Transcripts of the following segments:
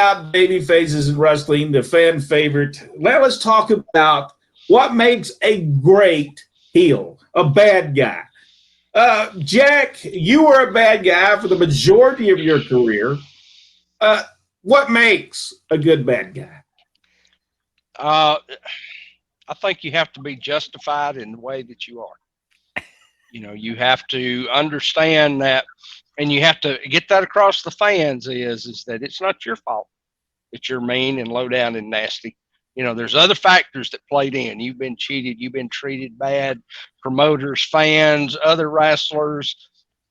about babyfaces in wrestling, the fan favorite. Let's talk about what makes a great heel, a bad guy. Jack, you were a bad guy for the majority of your career. What makes a good bad guy? I think you have to be justified in the way that you are. You have to understand that, and you have to get that across the fans is that it's not your fault that you're mean and low down and nasty. There's other factors that played in. You've been cheated. You've been treated bad. Promoters, fans, other wrestlers.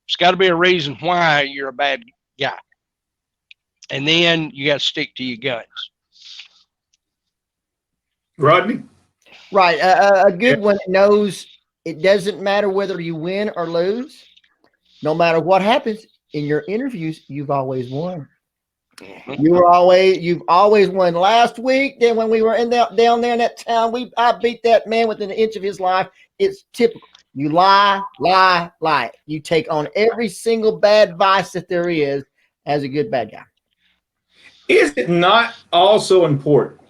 There's got to be a reason why you're a bad guy. And then you got to stick to your guns. Rodney? Right. A good one knows it doesn't matter whether you win or lose. No matter what happens in your interviews, you've always won. Mm-hmm. You've always won. Last week, then when we were down there in that town, I beat that man within an inch of his life. It's typical. You lie. You take on every single bad vice that there is as a good bad guy. Is it not also important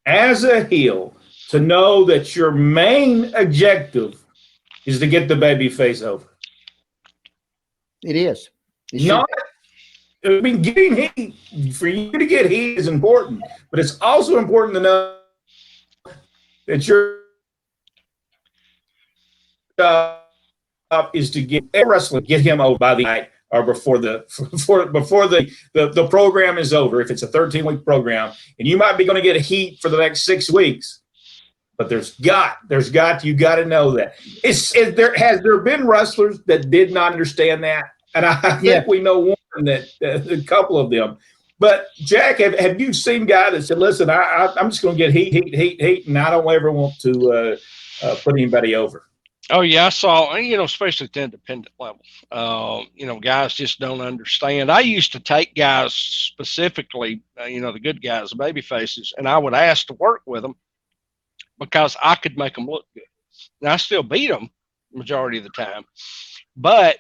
as a heel to know that your main objective is to get the babyface over? It is. Getting heat, for you to get heat is important, but it's also important to know that your job is to get a wrestler, get him over by the night or before the program is over. If it's a 13-week program, and you might be going to get a heat for the next 6 weeks, but you got to know that. Has there been wrestlers that did not understand that? And I think we know one that a couple of them. But Jack, have you seen guys that said, "Listen, I'm just going to get heat, and I don't ever want to put anybody over"? Oh yeah, I saw. Especially at the independent level. Guys just don't understand. I used to take guys specifically, the good guys, the baby faces, and I would ask to work with them because I could make them look good. Now I still beat them majority of the time, but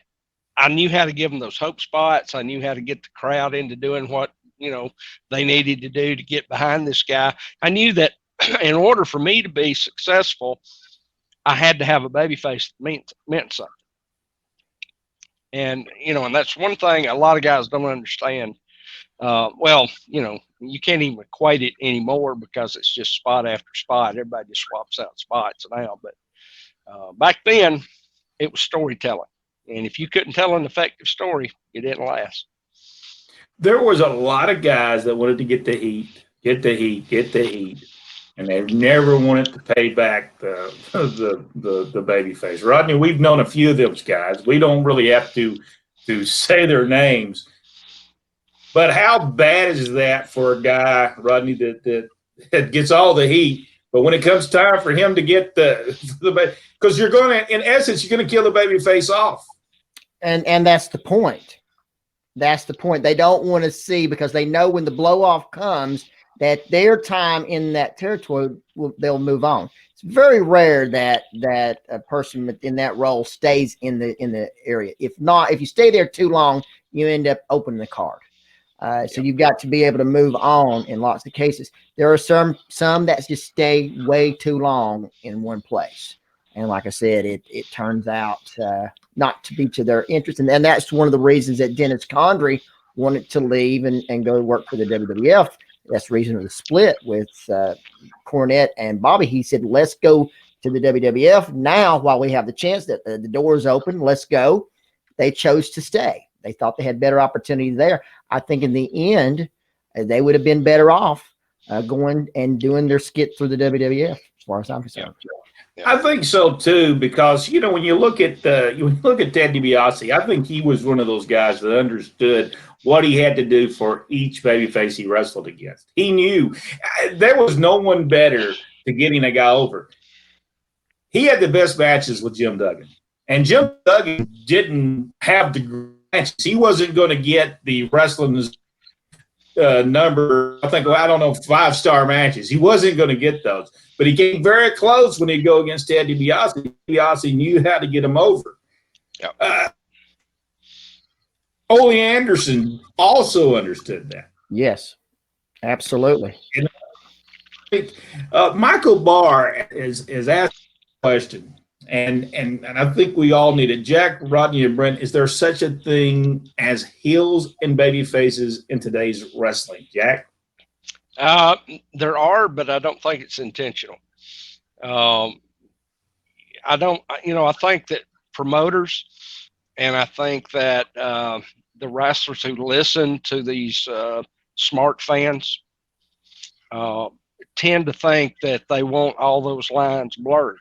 I knew how to give them those hope spots. I knew how to get the crowd into doing what, they needed to do to get behind this guy. I knew that in order for me to be successful, I had to have a baby face that meant something. And, and that's one thing a lot of guys don't understand. You can't even equate it anymore because it's just spot after spot. Everybody just swaps out spots now. But back then, it was storytelling. And if you couldn't tell an effective story, it didn't last. There was a lot of guys that wanted to get the heat, and they never wanted to pay back the baby face. Rodney, we've known a few of those guys. We don't really have to say their names. But how bad is that for a guy, Rodney, that gets all the heat, but when it comes time for him to get because you're going to, in essence, you're going to kill the baby face off. And that's the point. That's the point. They don't want to see, because they know when the blow off comes that their time in that territory they'll move on. It's very rare that a person in that role stays in the area. If you stay there too long, you end up opening the card. So you've got to be able to move on in lots of cases. There are some that just stay way too long in one place. And like I said, it turns out not to be to their interest. And that's one of the reasons that Dennis Condrey wanted to leave and go work for the WWF. That's the reason of the split with Cornette and Bobby. He said, let's go to the WWF now while we have the chance that the door is open. Let's go. They chose to stay. They thought they had better opportunities there. I think in the end, they would have been better off going and doing their skit through the WWF, as far as I'm concerned. I think so too, because when you look at Ted DiBiase, I think he was one of those guys that understood what he had to do for each babyface he wrestled against. He knew there was no one better to getting a guy over. He had the best matches with Jim Duggan, and Jim Duggan didn't have the matches. He wasn't going to get the wrestling number, I don't know, 5-star matches. He wasn't going to get those. But he came very close when he'd go against Ted DiBiase. DiBiase knew how to get him over. Yep. Ole Anderson also understood that. Yes. Absolutely. Michael Barr is asked a question, and I think we all need it. Jack, Rodney, and Brent, is there such a thing as heels and baby faces in today's wrestling? Jack? There are, but I don't think it's intentional. Um, I don't, I think that promoters and I think that the wrestlers who listen to these smart fans uh, tend to think that they want all those lines blurred.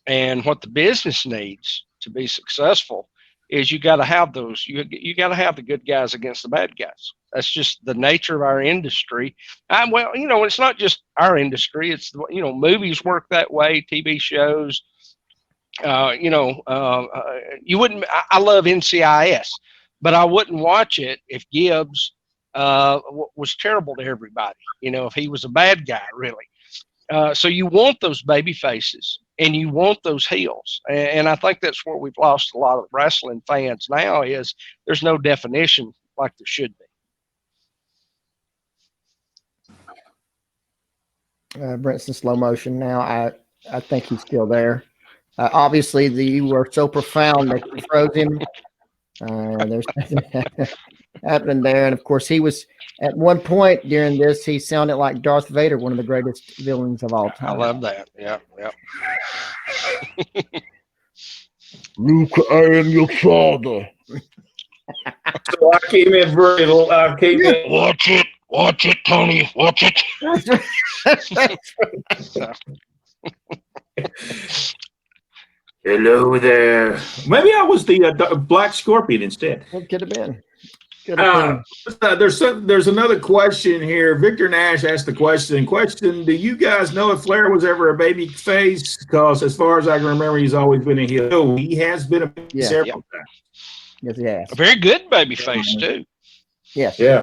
And what the business needs to be successful is you got to have those. You got to have the good guys against the bad guys. That's just the nature of our industry. Well, it's not just our industry. It's movies work that way, TV shows. You wouldn't. I love NCIS, but I wouldn't watch it if Gibbs was terrible to everybody. If he was a bad guy, really. So you want those baby faces and you want those heels. And I think that's where we've lost a lot of wrestling fans now is there's no definition like there should be. Brent's in slow motion now. I think he's still there. Obviously, you were so profound that you froze him. There's nothing happening there. And of course, he was at one point during this, he sounded like Darth Vader, one of the greatest villains of all time. I love that. Yeah. Luke, I am your father. So I came in very low. Watch it, Tony. Watch it. Hello there. Maybe I was the Black Scorpion instead. It could have been. There's another question here. Victor Nash asked the question. Do you guys know if Flair was ever a baby face? Because as far as I can remember, he's always been a heel. No, he has been a baby several times. Yes, he has. A very good baby face too. Yes. Yeah.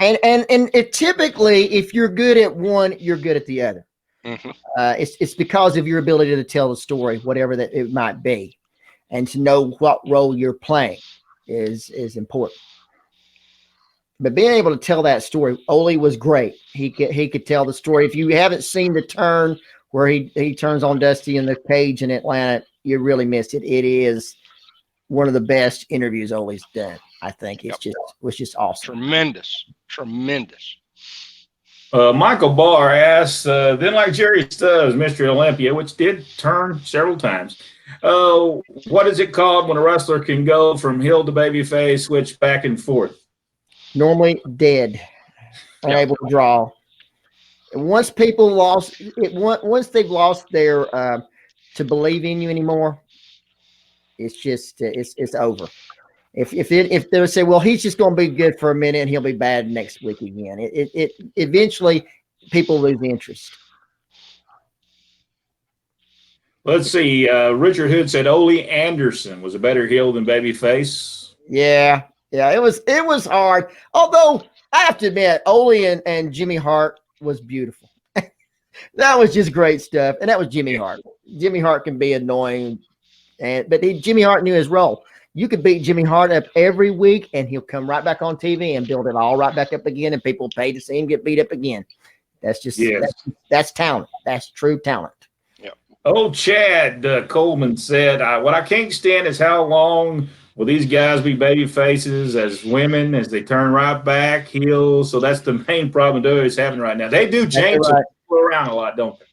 And it typically, if you're good at one, you're good at the other. Mm-hmm. It's because of your ability to tell the story, whatever that it might be, and to know what role you're playing is important. But being able to tell that story, Ole was great. He could tell the story. If you haven't seen the turn where he turns on Dusty in the cage in Atlanta, you really missed it. It is one of the best interviews Ole's done. I think it was just awesome. Tremendous. Michael Barr asks, then like Jerry Stubbs, Mr. Olympia, which did turn several times, what is it called when a wrestler can go from heel to babyface, switch back and forth? Normally dead, unable to draw. And once people lost it, once they've lost their to believe in you anymore, it's just it's over. If they would say, well, he's just going to be good for a minute and he'll be bad next week again, it eventually people lose interest. Let's see. Richard Hood said Ole Anderson was a better heel than babyface. Yeah, it was hard. Although I have to admit, Ole and Jimmy Hart was beautiful. That was just great stuff, and that was Jimmy Hart. Jimmy Hart can be annoying, but Jimmy Hart knew his role. You could beat Jimmy Hart up every week, and he'll come right back on TV and build it all right back up again, and people pay to see him get beat up again. That's just that's talent. That's true talent. Yeah. Oh, Chad Coleman said, what I can't stand is how long will these guys be baby faces as women as they turn right back, heels. So that's the main problem is having right now. They do change around a lot, don't they?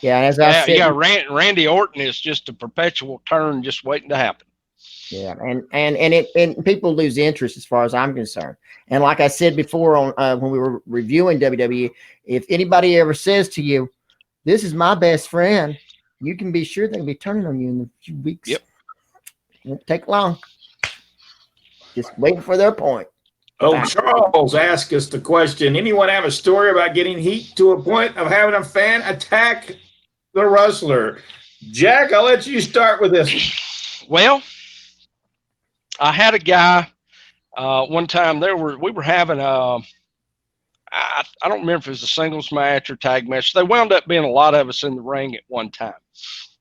Yeah, as I said, Randy Orton is just a perpetual turn, just waiting to happen. Yeah, and people lose interest as far as I'm concerned. And like I said before on when we were reviewing WWE, if anybody ever says to you, "This is my best friend," you can be sure they'll be turning on you in a few weeks. Yep, won't take long. Just waiting for their point. Oh, Charles asked us the question: anyone have a story about getting heat to a point of having a fan attack the wrestler? Jack, I'll let you start with this. Well, I had a guy one time. We were having I don't remember if it was a singles match or tag match. There wound up being a lot of us in the ring at one time,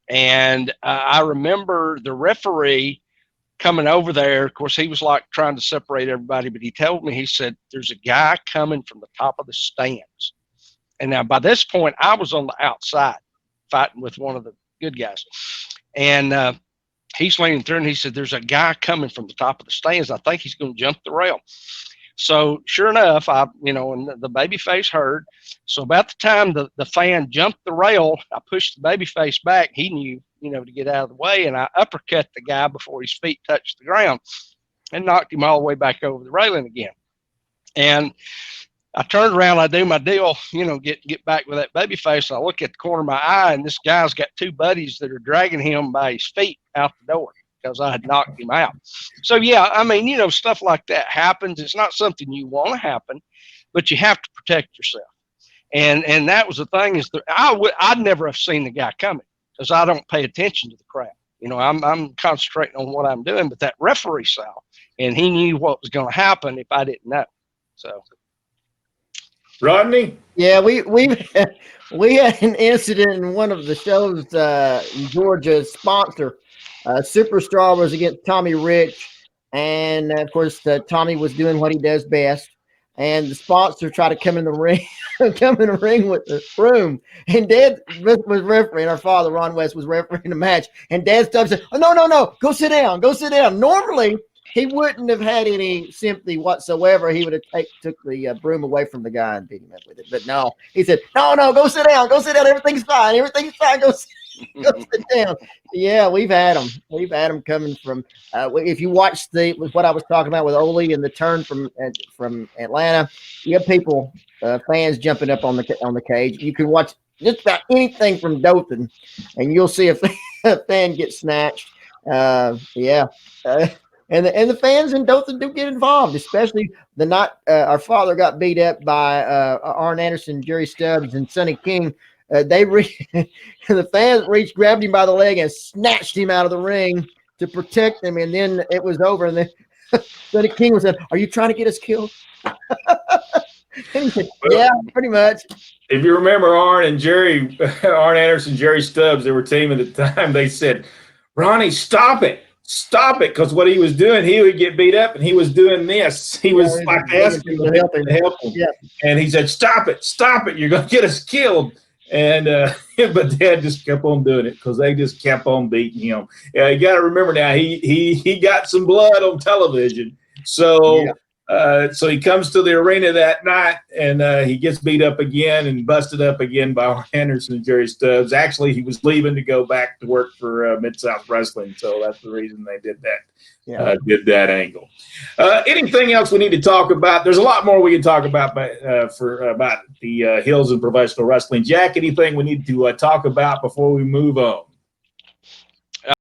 and I remember the referee coming over there. Of course, he was like trying to separate everybody, but he told me, he said, there's a guy coming from the top of the stands. And now by this point, I was on the outside fighting with one of the good guys. And he's leaning through and he said, there's a guy coming from the top of the stands. I think he's going to jump the rail. So sure enough, and the babyface heard. So about the time the fan jumped the rail, I pushed the babyface back. He knew, to get out of the way, and I uppercut the guy before his feet touched the ground and knocked him all the way back over the railing again. And I turned around, I do my deal, get back with that babyface. And I look at the corner of my eye, and this guy's got two buddies that are dragging him by his feet out the door because I had knocked him out. So, yeah, I mean, stuff like that happens. It's not something you want to happen, but you have to protect yourself. And that was the thing, is that I'd never have seen the guy coming because I don't pay attention to the crowd. I'm concentrating on what I'm doing, but that referee saw, and he knew what was going to happen if I didn't know. So. Rodney? Yeah, we had an incident in one of the shows. Georgia sponsor, Superstar was against Tommy Rich, and of course Tommy was doing what he does best. And the sponsor tried to come in the ring, with the broom. And Dad was refereeing. Our father, Ron West, was refereeing the match. And Dad stopped and said, "Oh, no, go sit down, go sit down." Normally, he wouldn't have had any sympathy whatsoever. He would have took the broom away from the guy and beat him up with it. But no, he said, no, go sit down, everything's fine, go sit down. Yeah, we've had them coming from. If you watch what I was talking about with Ole and the turn from Atlanta, you have people, fans jumping up on the cage. You can watch just about anything from Dothan, and you'll see a fan get snatched. And the fans in Dothan do get involved, especially the night our father got beat up by Arn Anderson, Jerry Stubbs, and Sonny King. The fans grabbed him by the leg and snatched him out of the ring to protect him, and then it was over. And then Sonny King said, "Are you trying to get us killed?" And he said, "Yeah, pretty much." If you remember Arn Anderson, Jerry Stubbs, they were a team at the time. They said, "Ronnie, stop it, because what he was doing, he would get beat up, and he was doing this. He was like asking to help him. Yeah. And he said, stop it, you're going to get us killed." And but Dad just kept on doing it because they just kept on beating him. You got to remember now, he got some blood on television. So so he comes to the arena that night, and he gets beat up again and busted up again by Arn Anderson and Jerry Stubbs. Actually, he was leaving to go back to work for Mid-South Wrestling, so that's the reason they did that. Did that angle. Anything else we need to talk about? There's a lot more we can talk about about the Hills and professional wrestling. Jack, anything we need to talk about before we move on?